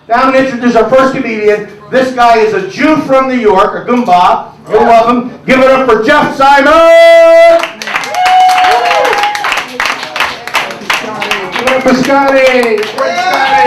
Now I'm going to introduce our first comedian. This guy is a Jew from New York, a Goomba. You'll love him. Give it up for Jeff Simon! Give it up for Scotty! Great Scotty!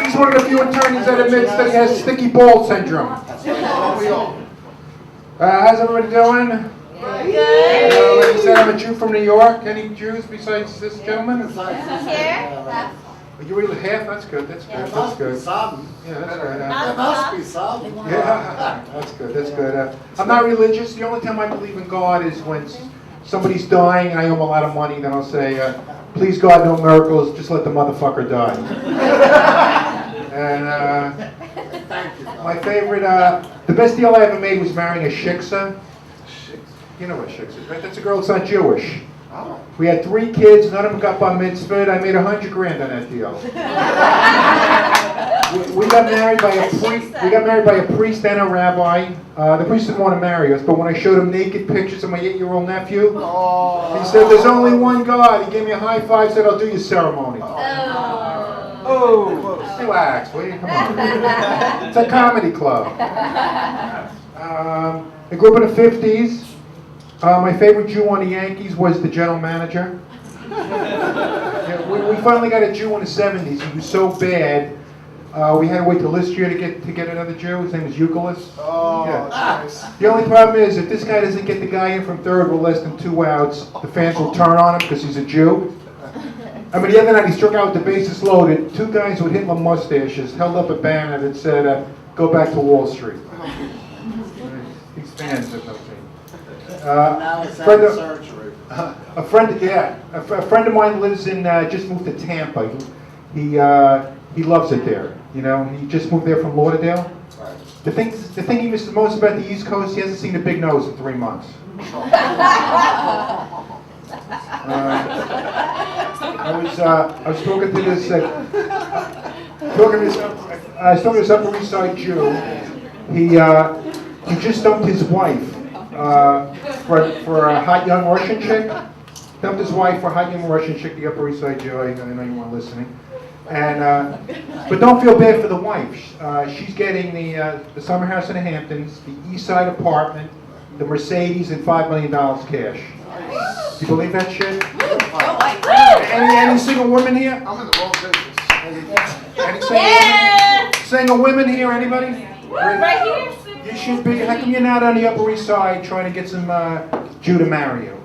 He's one of the few attorneys that admits that he has sticky ball syndrome. How's everybody doing? Like I said, I'm a Jew from New York. Any Jews besides this gentleman? You really half? That's good. That's good. That's good. Yeah, that's good. There must be some. Yeah, that's good. That's good. I'm not religious. The only time I believe in God is when somebody's dying and I owe them a lot of money. Then I'll say, "Please God, no miracles. Just let the motherfucker die." And my favorite, the best deal I ever made was marrying a shiksa. You know what shiksa is, right? That's a girl that's not Jewish. Oh. We had 3 kids, none of them got bar mitzvah. I made $100 grand on that deal. we got married by a priest. We got married by a priest and a rabbi. The priest didn't want to marry us, but when I showed him naked pictures of my 8-year-old nephew, he said, "There's only one God." He gave me a high five, said, "I'll do your ceremony." Oh, relax, will you? Come on. It's a comedy club. I grew up in the 50s. My favorite Jew on the Yankees was the general manager. Yeah, we finally got a Jew in the 70s. He was so bad, we had to wait till this year to get another Jew. His name is Euclid. Oh, Yeah. nice. The only problem is, if this guy doesn't get the guy in from third with less than 2 outs, the fans will turn on him because he's a Jew. I mean, the other night he struck out with the bases loaded. 2 guys with Hitler mustaches held up a banner that said, "Go back to Wall Street." These fans have no team. Now it's Friend having of- surgery. A friend of mine lives in, just moved to Tampa. He loves it there. You know, he just moved there from Lauderdale. Right. The thing he misses most about the East Coast, he hasn't seen a big nose in 3 months. I was talking to this, Upper East Side Jew. He just dumped his wife for a hot young Russian chick. Dumped his wife for a hot young Russian chick, the Upper East Side Jew. I know you weren't listening. And but don't feel bad for the wife. She's getting the summer house in the Hamptons, the East Side apartment, the Mercedes, and $5 million cash. You believe that shit? Any single women here? I'm in the wrong business. Any single women here? Anybody? Right here. You should be. How come you're not on the Upper East Side trying to get some Jew to marry you?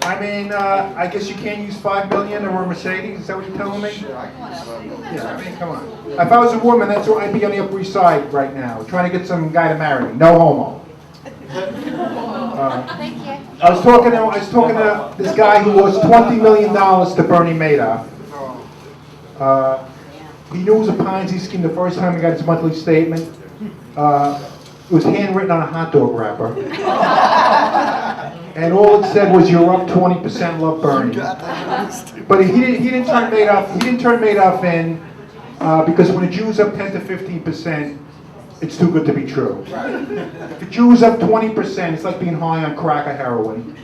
I mean, I guess you can't use $5 million or a Mercedes. Is that what you're telling me? Yeah, I mean, come on. If I was a woman, that's where I'd be on the Upper East Side right now, trying to get some guy to marry me. No homo. Thank you. I was talking to this guy who lost $20 million to Bernie Madoff. He knew it was a Ponzi scheme the first time he got his monthly statement. It was handwritten on a hot dog wrapper. And all it said was, "You're up 20%, love Bernie." But he didn't turn Madoff in because when a Jew's up 10 to 15%, it's too good to be true. If a Jew's up 20%, it's like being high on crack or heroin.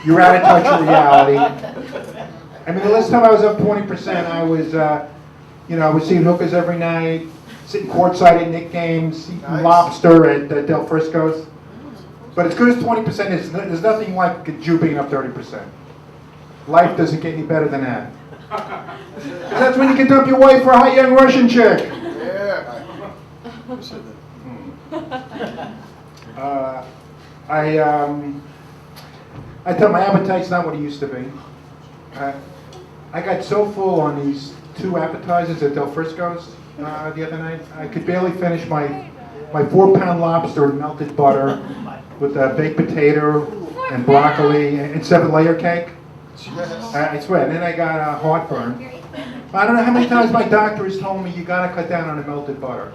You're out of touch with reality. I mean, the last time I was up 20%, I was, I was seeing hookers every night, sitting courtside at Knicks games, eating lobster at Del Frisco's. But as good as 20% is, there's nothing like a Jew being up 30%. Life doesn't get any better than that. And that's when you can dump your wife for a hot young Russian chick. Yeah. I tell my appetite's not what it used to be. I got so full on these 2 appetizers at Del Frisco's the other night. I could barely finish my 4-pound lobster in melted butter with baked potato and broccoli and 7-layer cake. I swear. And then I got heartburn. I don't know how many times my doctor has told me you gotta cut down on the melted butter.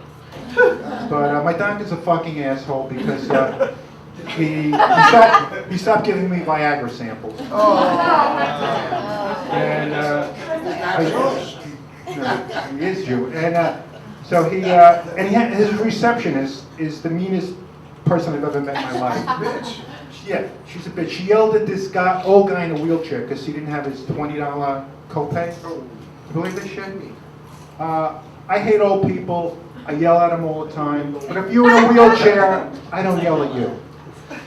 But my doctor's a fucking asshole because he stopped giving me Viagra samples. And he is Jew. And so his receptionist is the meanest person I've ever met in my life. Yeah, she's a bitch. She yelled at this guy, old guy in a wheelchair, because he didn't have his $20 copay. You believe this shit? I hate old people. I yell at them all the time. But if you're in a wheelchair, I don't yell at you.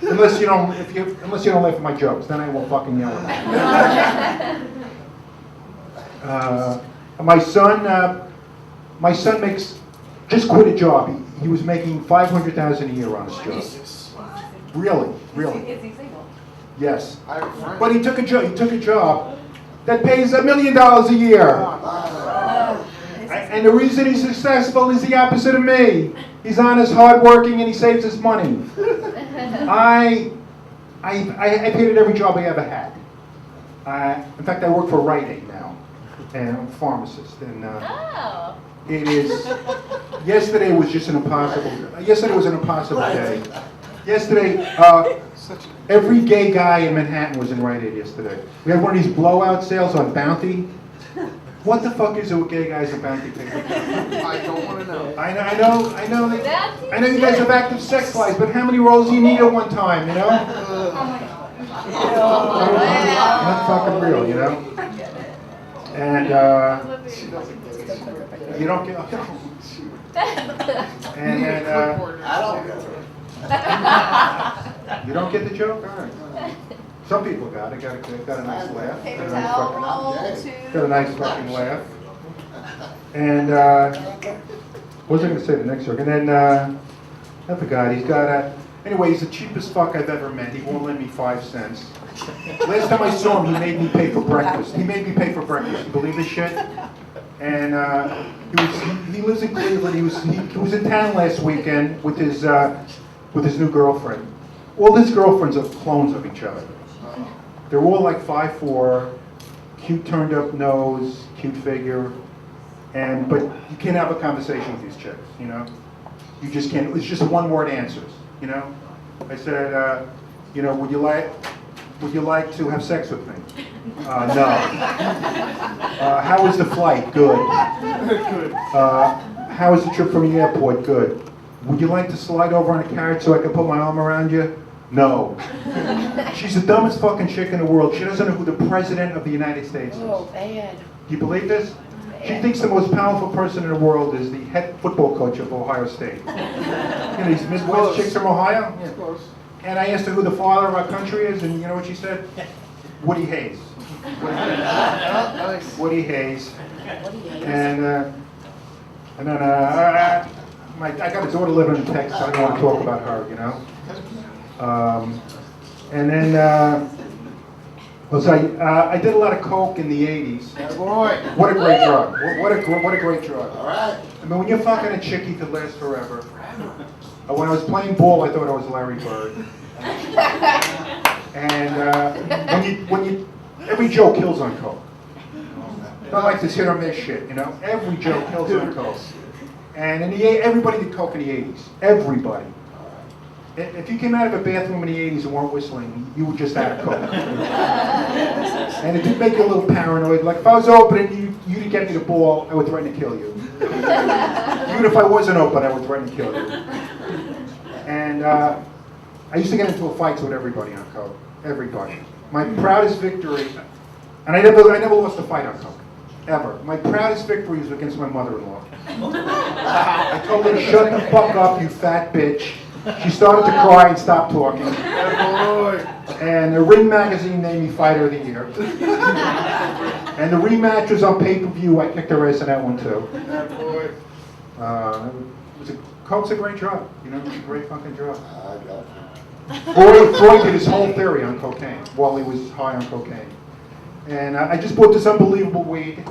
Unless you don't laugh at my jokes, then I won't fucking yell at you. My son just quit a job. He was making $500,000 a year on his job. Really. Is he single? Yes. I have a friend. But he took a job that pays $1 million a year. And the reason he's successful is the opposite of me. He's honest, hardworking, and he saves his money. I hated every job I ever had. In fact, I work for Rite Aid now, and I'm a pharmacist. And Oh. it is. Yesterday was just an impossible. Yesterday was an impossible day. Yesterday, every gay guy in Manhattan was in Rite Aid yesterday. We had one of these blowout sales on Bounty. What the fuck is it with gay guys and Bounty people? I don't want to know. I know you guys have active sex lives, but how many rolls do you need at one time, you know? Not fucking real, you know? And you don't get, and I don't get it. you don't get the joke? All right. Some people got it, got a nice laugh. Paper Got a nice towel fucking- roll, 2. Got a nice fucking laugh. And, what was I going to say, the next joke? And then, I forgot, he's got anyway, he's the cheapest fuck I've ever met. He won't lend me 5 cents. Last time I saw him, he made me pay for breakfast. You believe this shit? And, he lives in Cleveland. He was in town last weekend with his new girlfriend. All his girlfriends are clones of each other. They're all like 5'4", cute turned up nose, cute figure, but you can't have a conversation with these chicks, you know? You just can't, it's just one word answers, you know? I said, you know, would you like to have sex with me? No. How was the flight? Good. How was the trip from the airport? Good. Would you like to slide over on a carrot so I can put my arm around you? No. She's the dumbest fucking chick in the world. She doesn't know who the president of the United States is. Oh, bad. Do you believe this? She thinks the most powerful person in the world is the head football coach of Ohio State. You know, these Midwest chicks from Ohio? Yeah. Close. And I asked her who the father of our country is, and you know what she said? Woody Hayes. Nice. Woody Hayes. And then I got a daughter living in Texas. I don't want to talk about her, you know. And then I did a lot of coke in the '80s. Boy. What a great drug! What a great drug! All right. I mean, when you're fucking a chick, you could last forever. When I was playing ball, I thought I was Larry Bird. And every joke kills on coke. Not like this hit or miss shit, you know. Every joke kills on coke. And everybody did coke in the '80s. Everybody. If you came out of a bathroom in the '80s and weren't whistling, you were just out of coke. And it did make you a little paranoid. Like if I was open you to get me the ball, I would threaten to kill you. Even if I wasn't open, I would threaten to kill you. And I used to get into fights with everybody on coke. Everybody. My proudest victory, and I never lost a fight on coke. Ever. My proudest victory was against my mother-in-law. I told her to shut the fuck up, you fat bitch. She started to cry and stopped talking. Boy. And the Ring magazine named me Fighter of the Year. And the rematch was on pay-per-view. I kicked her ass in that one too. Boy. Coke's a great drug. You know, it's a great fucking drug. I got Freud did his whole theory on cocaine while he was high on cocaine. And I just bought this unbelievable weed,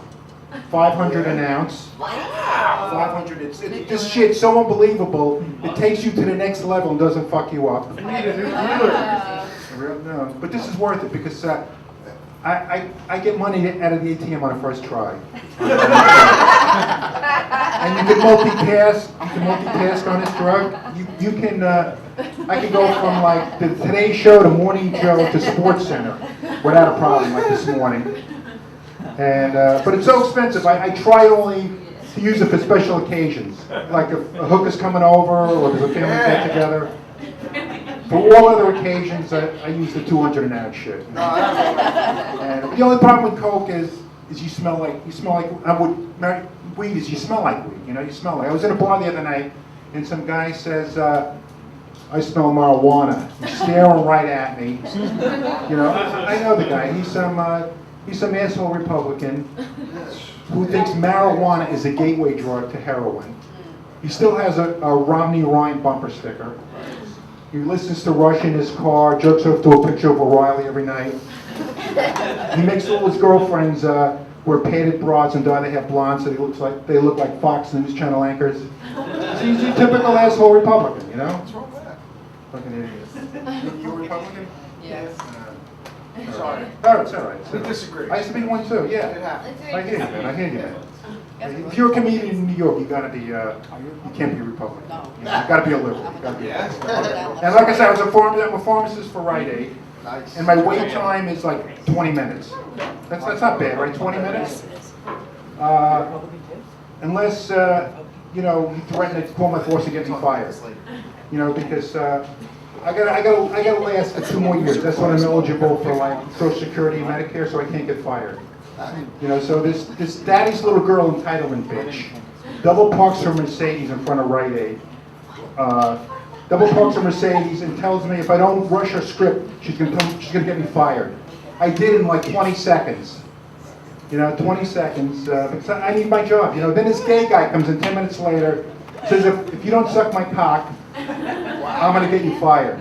500 an ounce. 500. This shit's so unbelievable. It takes you to the next level and doesn't fuck you up. You need a new dealer. No, but this is worth it because I get money out of the ATM on a first try. And you can multitask. You can multitask on this drug. You can. I can go from like the Today Show to Morning Show to Sports Center without a problem, like this morning. And but it's so expensive. I try only to use it for special occasions, like if a hooker's coming over or there's a family get together. For all other occasions, I use the 200 and out shit. No, that's And the only problem with Coke is you smell like weed is you smell like weed. You know, you smell like. I was in a bar the other night, and some guy says, "I smell marijuana." He's staring right at me. You know, I know the guy. He's some asshole Republican who thinks marijuana is a gateway drug to heroin. He still has a Romney Ryan bumper sticker. He listens to Rush in his car, jerks off to a picture of O'Reilly every night. He makes all his girlfriends wear padded bras and dye their hair blonde so they look like Fox News Channel anchors. He's a typical asshole Republican, you know? what's wrong with that? Fucking idiot. You a Republican? Yes. Sorry. Oh, it's all right. It's all We right. disagree. I used to be one too, It yeah. happens. I hear you, man. I hear you, man. If you're a comedian in New York, you gotta be, you can't be a Republican. No. You gotta be a liberal. You gotta be a Yeah. liberal. And like I said, I'm a pharmacist for Rite Aid, Nice. and my wait time is like 20 minutes. That's not bad, right? 20 minutes? Unless, you know, you threaten to call my force and get me fired. You know, because I gotta last for 2 more years. That's when I'm eligible for like Social Security and Medicare, so I can't get fired. You know, so this daddy's little girl entitlement bitch double parks her Mercedes in front of Rite Aid. Double parks her Mercedes and tells me if I don't rush her script, she's gonna get me fired. I did in like 20 seconds. You know, 20 seconds, because I need my job. You know, then this gay guy comes in 10 minutes later, says if you don't suck my cock, I'm gonna get you fired.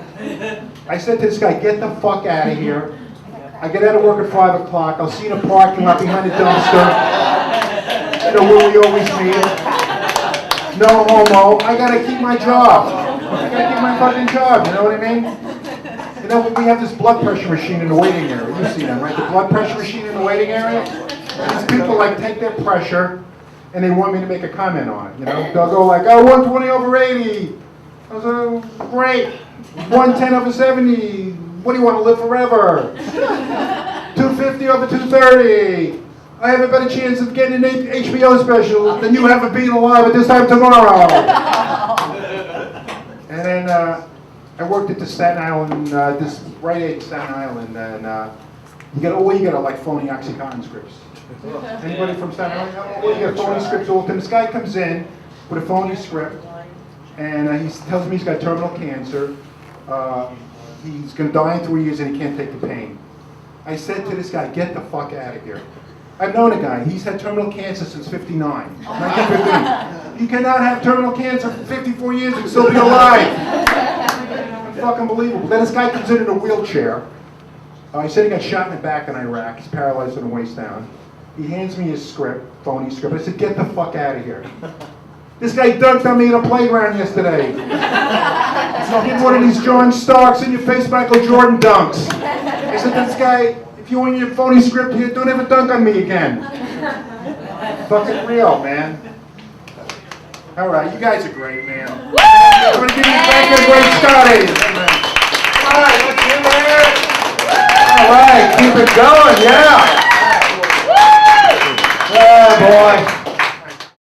I said to this guy, get the fuck out of here. I get out of work at 5 o'clock. I'll see you in a parking lot behind the dumpster. You know, where we always meet. No homo. I gotta keep my job. I gotta keep my fucking job, you know what I mean? You know, we have this blood pressure machine in the waiting area. You've seen that, right? The blood pressure machine in the waiting area. These people like take their pressure and they want me to make a comment on it, you know? They'll go like, oh, 120 over 80. I was like, great. 110 over 70. What do you want to live forever? 250 over 230. I have a better chance of getting an HBO special than you have of being alive at this time tomorrow. And then I worked at the Staten Island, this Rite Aid in Staten Island, and you get like phony OxyContin scripts. Anybody from Staten Island? You get phony scripts all the time. This guy comes in with a phony script, and he tells me he's got terminal cancer. He's going to die in 3 years and he can't take the pain. I said to this guy, get the fuck out of here. I've known a guy, he's had terminal cancer since 1959. You cannot have terminal cancer for 54 years and still be alive. Fucking unbelievable. Then this guy comes in a wheelchair. He said he got shot in the back in Iraq. He's paralyzed from the waist down. He hands me his script, phony script. I said, get the fuck out of here. This guy dunked on me in a playground yesterday. He did one of these John Starks in your face Michael Jordan dunks. I said to this guy, if you want your phony script here, don't ever dunk on me again. Fucking real, man. All right, you guys are great, man. I'm going to give you back a great Scotty. All right, let's give it. All right, keep it going, yeah. Oh, boy.